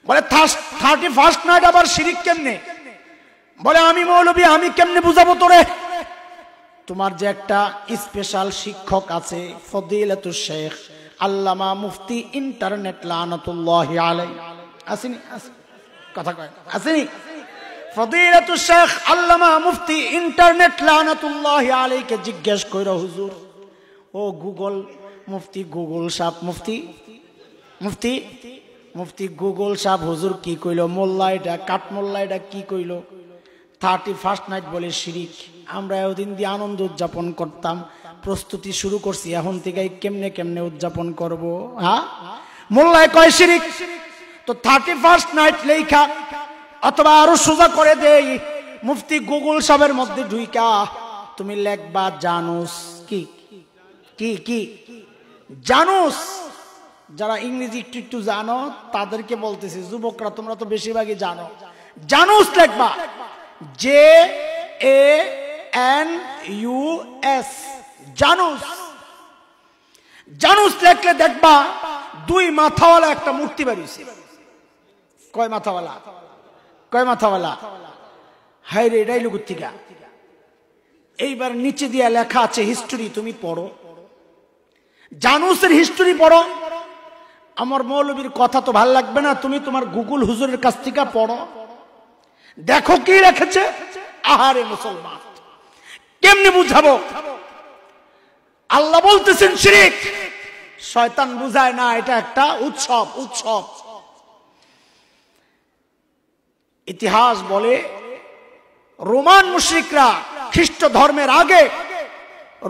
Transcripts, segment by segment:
বলে 31st night আবার শিরিক কেমনে? বলে আমি মৌলবী, আমি কেমনে বুঝাবো তোরে? তোমার যে একটা স্পেশাল শিক্ষক আছে ফদিলাতুশ শেখ আল্লামা মুফতি ইন্টারনেট লানাতুল্লাহি আলাইহি, আসেনি? কথা কয় আসেনি? ফদিলাতুশ শেখ আল্লামা মুফতি ইন্টারনেট লানাতুল্লাহি আলাইহিকে জিজ্ঞেস কইরা, হুজুর ও গুগল মুফতি গুগল সাহেব, মুফতি গুগল সাহেব হুজুর কি কইল? মোল্লা এটা কাঠ মোল্লা এটা কি কইল? 31st নাইট বলে শিরিক। আমরা ওদিন দিয়ে আনন্দ উদযাপন করতাম, প্রস্তুতি শুরু করছি, এখন থেকে কেমনে কেমনে উদযাপন করব? হ্যাঁ, মোল্লায় কয় শিরিক। তো 31st নাইট লেখা, অথবা আরো সোজা করে দেই, মুফতি গুগল সাহেবের মধ্যে ঢুইকা তুমি লেখবা জানুস। কি কি কি জানুস? যারা ইংরেজি একটু একটু জানো তাদেরকে বলতেছি, যুবকরা তোমরা তো বেশিরভাগই জানো। জানুস লেখবা, JANUS, জানুস। জানুস লেখলে দেখবা 2 মাথাওয়ালা একটা মূর্তি বেরিয়েছে। কয় মাথাওয়ালা? কয় মাথাওয়ালা? হাই রে, এটাই লুকুত্তিকা। এইবার নিচে দিয়া লেখা আছে হিস্টোরি, তুমি পড়ো, জানুসের হিস্টোরি পড়ো। আমার মৌলবীর কথা তো ভাল লাগবে না, তুমি তোমার গুগল হুজুরের কাছ থেকে পড়ো, দেখো কি রেখেছে। আহারে মুসলমান, কেমনে বুঝাবো? আল্লাহ বলতেছেন শিরিক, শয়তান বুঝায় না এটা একটা উৎসব। ইতিহাস বলে রোমান মুশরিকরা, খ্রিস্ট ধর্মের আগে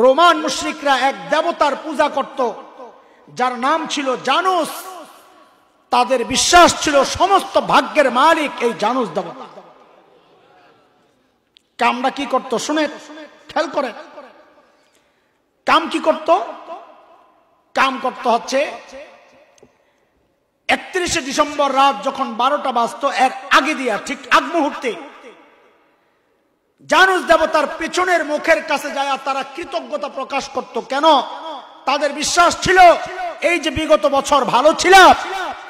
রোমান মুশরিকরা এক দেবতার পূজা করত যার নাম ছিল জানুস। তাদের বিশ্বাস ছিল সমস্ত ভাগ্যের মালিক এই জানুস দেবতা। কামটা কি করত শুনে খেয়াল করে, কাম কি করত? কাম করতে হচ্ছে 31শে ডিসেম্বর রাত যখন 12টা বাজতো, এর আগে দিয়া ঠিক আগ মুহূর্তে জানুস দেবতার পেছনের মুখের কাছে যায় তারা কৃতজ্ঞতা প্রকাশ করত। কেন? তাদের বিশ্বাস ছিল এই যে বিগত বছর ভালো ছিল,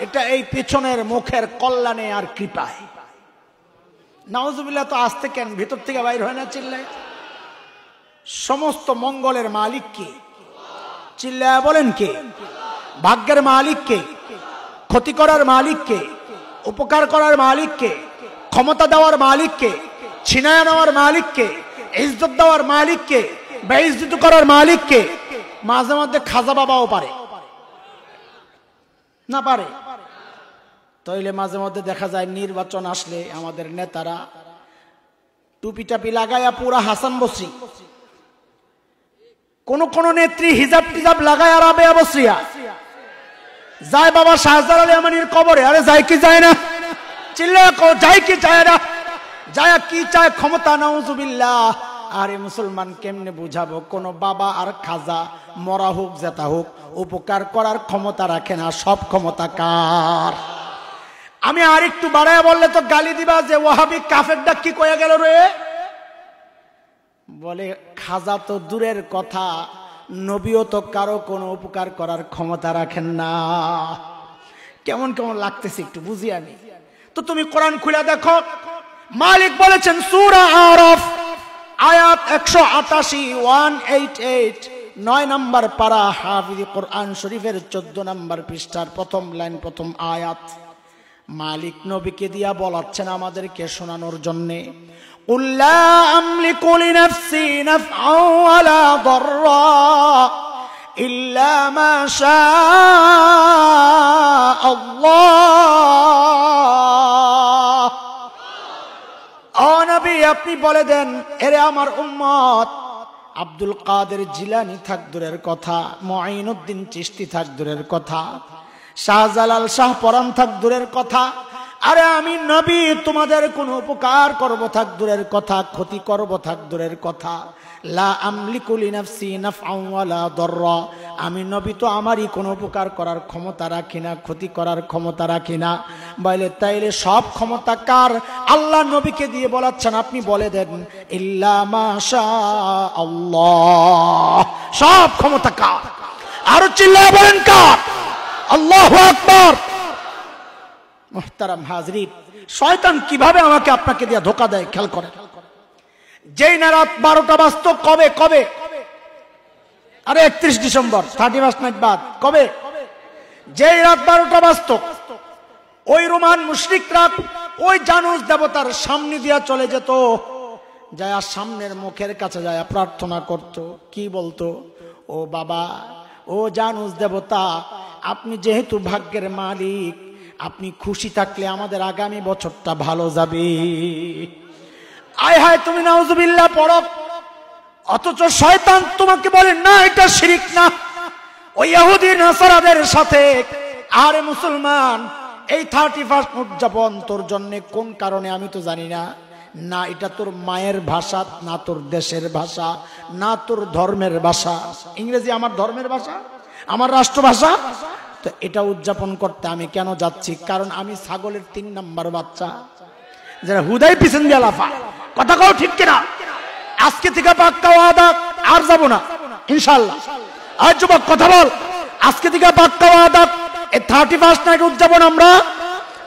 এটা এই পেছনের মুখের কল্যাণে আর কৃপায়। নাউজুবিল্লাহ, তো আসতে কেন ভিতর থেকে বাইর হয় না চিল্লায়? সমস্ত মঙ্গলের মালিক কে? চিল্লায় বলেন কে? ভাগ্যের মালিক কে? ক্ষতি করার মালিক কে? উপকার করার মালিক কে? ক্ষমতা দেওয়ার মালিক কে? ছিনায়া নেওয়ার মালিক কে? ইজ্জত দেওয়ার মালিক কে? বেইজ্জত করার মালিক কে? মাঝে মধ্যে খাজা বাবাও পারে না? পারে। তাইলে মাঝে মধ্যে দেখা যায় নির্বাচন আসলে আমাদের নেতারা টুপি টাপি লাগায়া পুরা হাসান বসরি, কোন নেত্রী হিজাব টিজাব লাগায় রাবেয়া বসরিয়া যায় বাবা শাহজালাল আলী আমানির কবরে। আরে যায় কি যায় না? চিল্লা কো, যায় কি যায় না? যায় কি চায়? ক্ষমতা। নাউজুবিল্লাহ। আরে মুসলমান, কেমনে বুঝাবো? কোন বাবা আর খাজা মরা হোক জেতা হোক উপকার করার ক্ষমতা রাখে না, সব ক্ষমতা কার? আমি আর একটু বাড়ায় বললে তো গালি দিবা যে ওয়াহাবি কাফেরটা কি কয়ে গেল রে। বলে খাজা তো দূরের কথা, নবীও তো কারো কোনো উপকার করার ক্ষমতা রাখেন না। কেমন কেমন লাগতেছে একটু বুঝি আমি। তো তুমি কোরআন খুলে দেখো, মালিক বলেছেন সূরা আরাফ আয়াত 188, 188, 9 নম্বর পারা, হাফিজ কোরআন শরীফের 14 নম্বর পৃষ্ঠার প্রথম লাইন, প্রথম আয়াত। মালিক নবীকে দিয়া বলাচ্ছেন আমাদেরকে শোনানোর জন্যে, قل لا أملك لنفسي نفعا ولا ضرا إلا ما شاء الله। ও নবী, আপনি বলে দেন, এরে আমার উম্মত, আব্দুল কাদের জিলানী থাক দূরের কথা, মুঈনুদ্দিন চিশতি থাক দূরের কথা, শাহজালাল শাহপরান থাক দূরের কথা, আরে আমি নবী তোমাদের কোন উপকার করব থাক দূরের কথা, ক্ষতি করব থাক দূরের কথা। লা আমলিকু লিনাফসি নাফআন ওয়ালা দাররা, আমি নবী তো আমারই কোনো উপকার করার ক্ষমতা রাখি না, ক্ষতি করার ক্ষমতা রাখি না। বলে তাইলে সব ক্ষমতা কার? আল্লাহ নবীকে দিয়ে বলাচ্ছেন, আপনি বলে দেন ইল্লা মাশা আল্লাহ, সব ক্ষমতা কার? আরো চিল্লায় বলেন কার? আল্লাহু আকবার। মুহতারাম হাজরিন, শয়তান কিভাবে আমাকে আপনাকে দিয়ে ধোকা দেয় খেয়াল করেন। যেই না রাত 12টা বাজতো, কবে কবে আরে 31 ডিসেম্বর 31 নাইট বাদ, কবে যেই রাত 12টা বাজতো, ওই রোমান মুশরিকরা ওই জানুস দেবতার সামনে দিয়া চলে যেত, যায় সামনের মুখের কাছে যায় প্রার্থনা করত। কি বলতো? ও বাবা, ও জানুস দেবতা, আপনি যেহেতু ভাগ্যের মালিক, আপনি খুশি থাকলে আমাদের আগামী বছরটা ভালো যাবে। আয় হায়, তুমি নাউজুবিল্লাহ পড়ো, অথচ শয়তান তোমাকে বলে না এটা শিরক না। ওই ইহুদি নাসারাদের সাথে, আরে মুসলমান, এই 31 উদযাপন তোর জন্য কোন কারণে আমি তো জানি না, না এটা তোর মায়ের ভাষা, না তোর দেশের ভাষা, না তোর ধর্মের ভাষা। ইংরেজি আমার ধর্মের ভাষা, আমার রাষ্ট্রভাষা, তো এটা উদযাপন করতে আমি কেন যাচ্ছি? কারণ আমি ছাগলের 3 নাম্বার বাচ্চা, যারা হুদাই পিছন দিয়ে লাফা। কথা কও ঠিক কিনা? আজকে থেকে পাক্কা ওয়াদা, আর যাব না ইনশাআল্লাহ। আর যুবক কথা বল, আজকে থেকে পাক্কা ওয়াদা, এই 31 নাইট উদযাপন আমরা,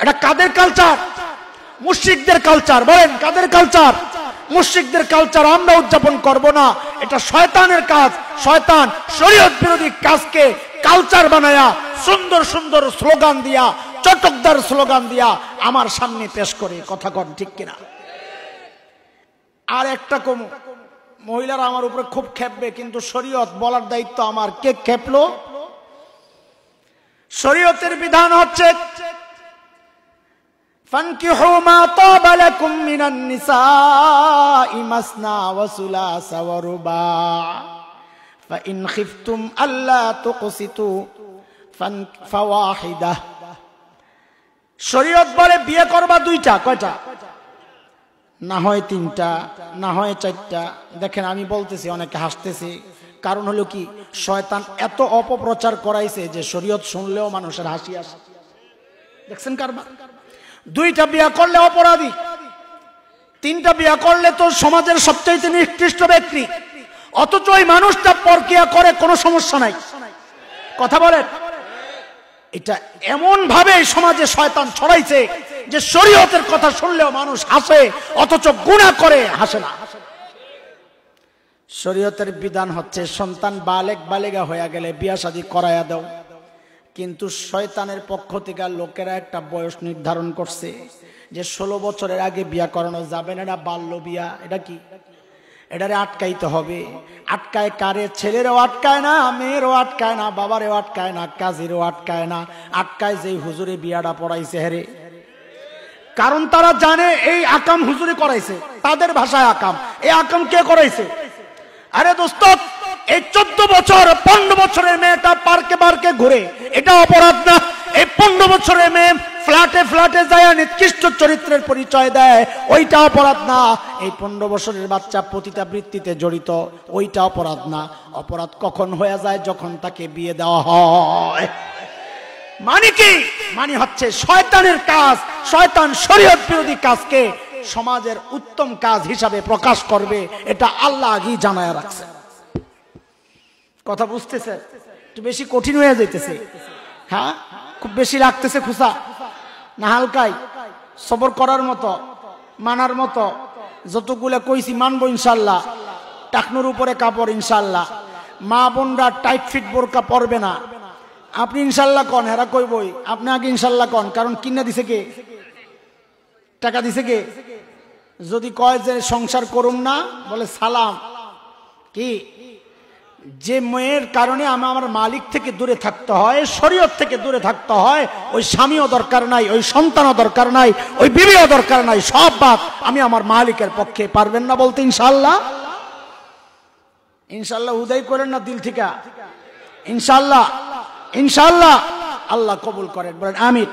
এটা কাদের কালচার? মুশরিকদের কালচার। বলেন কাদের কালচার? মুশরিকদের কালচার। আমরা উদযাপন করব না, এটা শয়তানের কাজ। শয়তান শরীয়ত বিরোধী কাজকে কালচার বানায়া সুন্দর সুন্দর স্লোগান দিয়া, চটকদার স্লোগান দিয়া আমার সামনে পেশ করে। কথা কন ঠিক কিনা? আর একটা কম, মহিলারা আমার উপরে খুব খেপবে, কিন্তু শরীয়ত বলার দায়িত্ব আমার। কে খেপলো? শরীয়তের বিধান হচ্ছে ফানকিহু মা তাবা লাকুম মিনান নিসাই মাসনা ওয়া সুলাসা ওয়া রুবা ফা ইন খিফতুম আল্লা তুকসিতু ফাওয়াহিদা। শরীয়ত বলে বিয়ে করবা 2টা। কয়টা? না হয় 3টা, না হয় 4টা। দেখেন আমি বলতেছি, অনেকে হাসতেছে, কারণ হলো কি, শয়তান এত অপপ্রচার করাইছে যে শরীয়ত শুনলেও মানুষের হাসি আসে। দেখছেন কারবার? 2টা বিয়ে করলে অপরাধী, 3টা বিয়ে করলে তো সমাজের সবচেয়ে নিকৃষ্ট ব্যক্তি, অথচ ওই মানুষটা পরকিয়া করে, কোনো সমস্যা নাই। কথা বলেন, এটা এমন ভাবে সমাজে শয়তান ছড়াইছে যে শরীয়তের কথা শুনলেও মানুষ হাসে, অথচ গুনাহ করে হাসে না। শরীয়তের বিধান হচ্ছে সন্তান বালেগা হয়ে গেলে বিয়া শাদী করায়া দাও, কিন্তু শয়তানের পক্ষ থেকে লোকেরা একটা বয়স নির্ধারণ করছে যে 16 বছরের আগে বিয়া করানো যাবে না, এটা বাল্য বিয়া। এটা কি? এটারে আটকাইতে হবে। আটকায় কারে? ছেলেরও আটকায় না, মেয়েরও আটকায় না, বাবারেও আটকায় না, কাজীরও আটকায় না, আটকায় যেই হুজুরে বিয়াটা পড়াইছে হেরে। কারণ তারা জানে এই আকাম হুজুরে করাইছে, তাদের ভাষায় আকাম। এই আকাম কে করাইছে? আরে দোস্ত, এই 14 বছর 15 বছরের মেয়েটা পার্কে ঘুরে, এটা অপরাধ না? এই 15 বছরের মেয়ে ফ্ল্যাটে যায় নিকৃষ্ট চরিত্রের পরিচয় দেয়, ওইটা অপরাধ না? এই 15 বছরের বাচ্চা পতিতাবৃত্তিতে জড়িত, ওইটা অপরাধ না? অপরাধ কখন হয়ে যায়? যখন তাকে বিয়ে দেওয়া হয়। মানে কি? মানে হচ্ছে শয়তানের কাজ। শয়তান শরীয়ত বিরোধী কাজকে সমাজের উত্তম কাজ হিসাবে প্রকাশ করবে, এটা আল্লাহ আগেই জানায় রাখছে। কথা বুঝতেছে? একটু বেশি কঠিন হয়ে যাইতেছে, হ্যাঁ? খুব বেশি লাগতেছে খুসা না? হালকাই সবর করার মতো, মানার মতো। যতগুলা কইছি মানবো ইনশাল্লাহ। টাকনুর উপরে কাপড় ইনশাল্লাহ। মা বোনরা টাইট ফিট বোরকা পরবে না। আপনি ইনশাল্লাহ কন, হেরা কইবই। আপনি আগে ইনশাল্লাহ কন, কারণ কিনা দিছে কে? টাকা দিছে কে? যদি কয় যে সংসার করুম না, বলে সালাম। কি? যে মেয়ের কারণে আমার মালিক থেকে দূরে থাকতে হয়, শরীয়ত থেকে দূরে থাকতে হয়, ওই স্বামীও দরকার নাই, ওই সন্তানও দরকার নাই, ওই বিবিও দরকার নাই, সব বাদ আমি আমার মালিকের পক্ষে। পারবেন না বলতে? ইনশাল্লাহ। ইনশাল্লাহ উদয় করেন না দিল থেকে? ইনশাল্লাহ, ইনশাল্লাহ। আল্লাহ কবুল করেন, বলেন আমিন।